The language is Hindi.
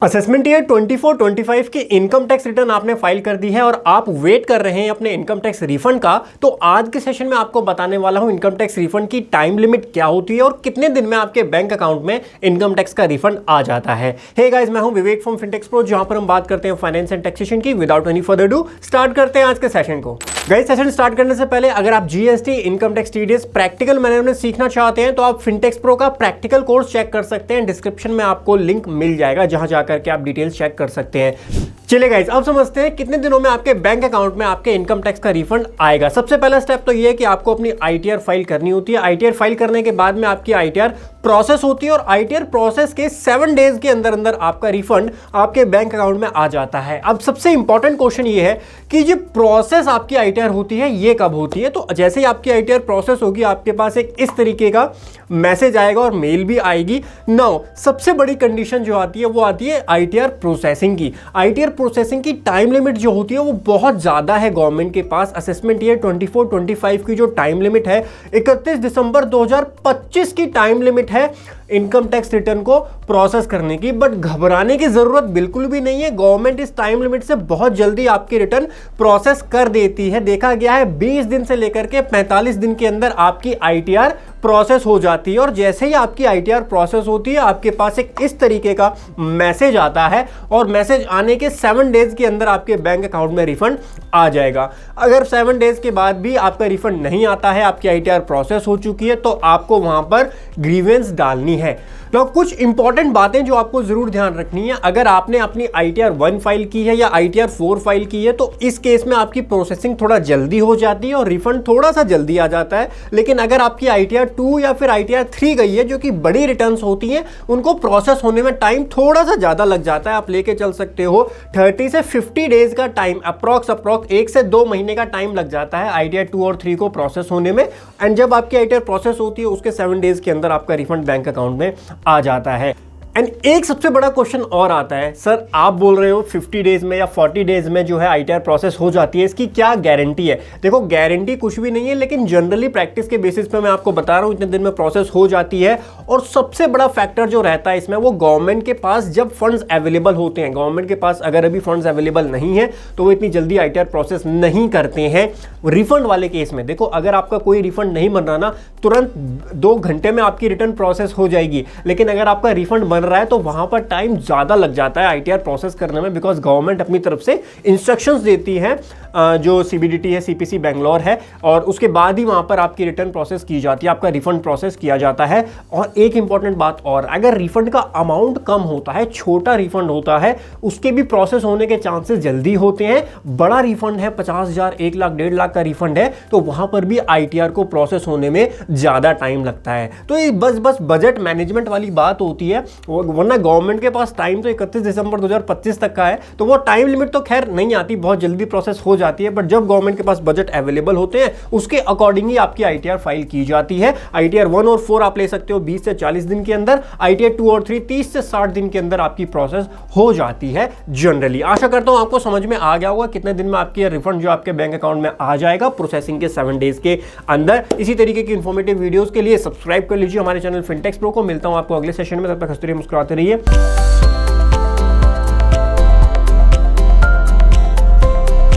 असेसमेंट ईयर 24-25 की इनकम टैक्स रिटर्न आपने फाइल कर दी है और आप वेट कर रहे हैं अपने इनकम टैक्स रिफंड का। तो आज के सेशन में आपको बताने वाला हूं इनकम टैक्स रिफंड की टाइम लिमिट क्या होती है और कितने दिन में आपके बैंक अकाउंट में इनकम टैक्स का रिफंड आ जाता है। हे गाइस, मैं हूं विवेक फ्रॉम फिनटेक्स प्रो, जहां पर हम बात करते हैं फाइनेंस एंड टैक्सेशन की। Without any further do start करते हैं आज के सेशन को। गाइस, सेशन स्टार्ट करने से पहले अगर आप GST, income tax, TDS, practical management सीखना चाहते हैं तो आप फिनटेक्स प्रो का प्रैक्टिकल कोर्स चेक कर सकते हैं। डिस्क्रिप्शन में आपको लिंक मिल जाएगा, जहां जाकर के आप डिटेल्स चेक कर सकते हैं। चलिए गाइस, अब समझते हैं कितने दिनों में आपके बैंक अकाउंट में आपके इनकम टैक्स का रिफंड आएगा। सबसे पहला स्टेप तो ये है कि आपको अपनी आईटीआर फाइल करनी होती है। आईटीआर फाइल करने के बाद में आपकी आईटीआर प्रोसेस होती है और आईटीआर प्रोसेस के 7 डेज के अंदर अंदर आपका रिफंड आपके बैंक अकाउंट में आ जाता है। अब सबसे इंपॉर्टेंट क्वेश्चन ये है कि जो प्रोसेस आपकी आईटीआर होती है ये कब होती है। तो जैसे ही आपकी आईटीआर प्रोसेस होगी, आपके पास एक इस तरीके का मैसेज आएगा और मेल भी आएगी। नाउ सबसे बड़ी कंडीशन जो आती है वो आती है आईटीआर प्रोसेसिंग की। आईटीआर प्रोसेसिंग की टाइम लिमिट जो होती है वो बहुत ज्यादा है गवर्नमेंट के पास। असेसमेंट ईयर 24-25 की जो टाइम लिमिट है 31 दिसंबर 2025 की टाइम लिमिट है इनकम टैक्स रिटर्न को प्रोसेस करने की। बट घबराने की जरूरत बिल्कुल भी नहीं है। गवर्नमेंट इस टाइम लिमिट से बहुत जल्दी आपकी रिटर्न प्रोसेस कर देती है। देखा गया है 20 दिन से लेकर के 45 दिन के अंदर आपकी आईटीआर प्रोसेस हो जाती है और जैसे ही आपकी आईटीआर प्रोसेस होती है आपके पास एक इस तरीके का मैसेज आता है और मैसेज आने के 7 डेज के अंदर आपके बैंक अकाउंट में रिफंड आ जाएगा। अगर 7 डेज के बाद भी आपका रिफंड नहीं आता है, आपकी आईटीआर प्रोसेस हो चुकी है, तो आपको वहां पर ग्रीवेंस डालनी है। तो कुछ इंपॉर्टेंट बातें जो आपको जरूर ध्यान रखनी है। अगर आपने अपनी आईटीआर 1 फाइल की है या आईटीआर 4 फाइल की है तो इस केस में आपकी प्रोसेसिंग थोड़ा जल्दी हो जाती है और रिफंड थोड़ा सा जल्दी आ जाता है। लेकिन अगर आपकी आईटीआर 2 या फिर आईटीआर 3 गई है, जो कि बड़ी रिटर्न्स होती हैं, उनको प्रोसेस होने में टाइम थोड़ा सा ज्यादा लग जाता है। आप लेके चल सकते हो 30 से 50 डेज का टाइम, अप्रॉक्स 1 से 2 महीने का टाइम लग जाता है आईटीआर 2 और 3 को प्रोसेस होने में। एंड जब आपकी आईटीआर प्रोसेस होती है उसके 7 डेज के अंदर आपका रिफंड बैंक अकाउंट में आ जाता है। एंड एक सबसे बड़ा क्वेश्चन और आता है, सर आप बोल रहे हो 50 डेज में या 40 डेज में जो है आईटीआर प्रोसेस हो जाती है, इसकी क्या गारंटी है? देखो, गारंटी कुछ भी नहीं है, लेकिन जनरली प्रैक्टिस के बेसिस पे मैं आपको बता रहा हूं इतने दिन में प्रोसेस हो जाती है। और सबसे बड़ा फैक्टर जो रहता है इसमें, वो गवर्नमेंट के पास जब फंड्स अवेलेबल होते हैं। गवर्नमेंट के पास अगर अभी फंड्स अवेलेबल नहीं है तो वो इतनी जल्दी आईटीआर प्रोसेस नहीं करते हैं। रिफंड वाले केस में देखो, अगर आपका कोई रिफंड नहीं बन रहा ना, तुरंत 2 घंटे में आपकी रिटर्न प्रोसेस हो जाएगी। लेकिन अगर आपका रिफंड बन रहा है तो वहां पर टाइम ज्यादा लग जाता है आईटीआर प्रोसेस करने में, बिकॉज गवर्नमेंट अपनी तरफ से इंस्ट्रक्शंस देती है, जो सीबीडीटी है, सीपीसी बैंगलोर है, और उसके बाद ही वहां पर आपकी रिटर्न प्रोसेस की जाती है, आपका रिफंड प्रोसेस किया जाता है। और एक इंपॉर्टेंट बात और, अगर रिफंड का अमाउंट कम होता है, छोटा रिफंड होता है, उसके भी प्रोसेस होने के चांसेस जल्दी होते हैं। बड़ा रिफंड है, 50,000, 1 लाख, 1.5 लाख का रिफंड है, तो वहां पर भी आईटीआर को प्रोसेस होने में ज्यादा टाइम लगता है। तो ये बस बजट मैनेजमेंट वाली बात होती है, वरना गवर्नमेंट के पास टाइम तो 31 दिसंबर 2025 तक का है, तो वो टाइम लिमिट तो खैर नहीं आती, बहुत जल्दी प्रोसेस हो जाती है। बट जब गवर्नमेंट के पास बजट अवेलेबल होते हैं उसके अकॉर्डिंग ही आपकी आईटीआर फाइल की जाती है। आईटीआर 1 और 4 आप ले सकते हो 20 से 40 दिन के अंदर, आईटीआर 2 और 3 30 से 60 दिन के अंदर आपकी प्रोसेस हो जाती है जनरली। आशा करता हूं आपको समझ में आ गया होगा कितने दिन में आपकी रिफंड जो आपके बैंक अकाउंट में आ जाएगा प्रोसेसिंग के 7 डेज के अंदर। इसी तरीके की इंफॉर्मेटिव वीडियोस के लिए सब्सक्राइब कर लीजिए हमारे चैनल फिनटेक्स प्रो को। मिलता हूं आपको अगले सेशन में, तब तक हंसते रहिए, मुस्कुराते रहिए।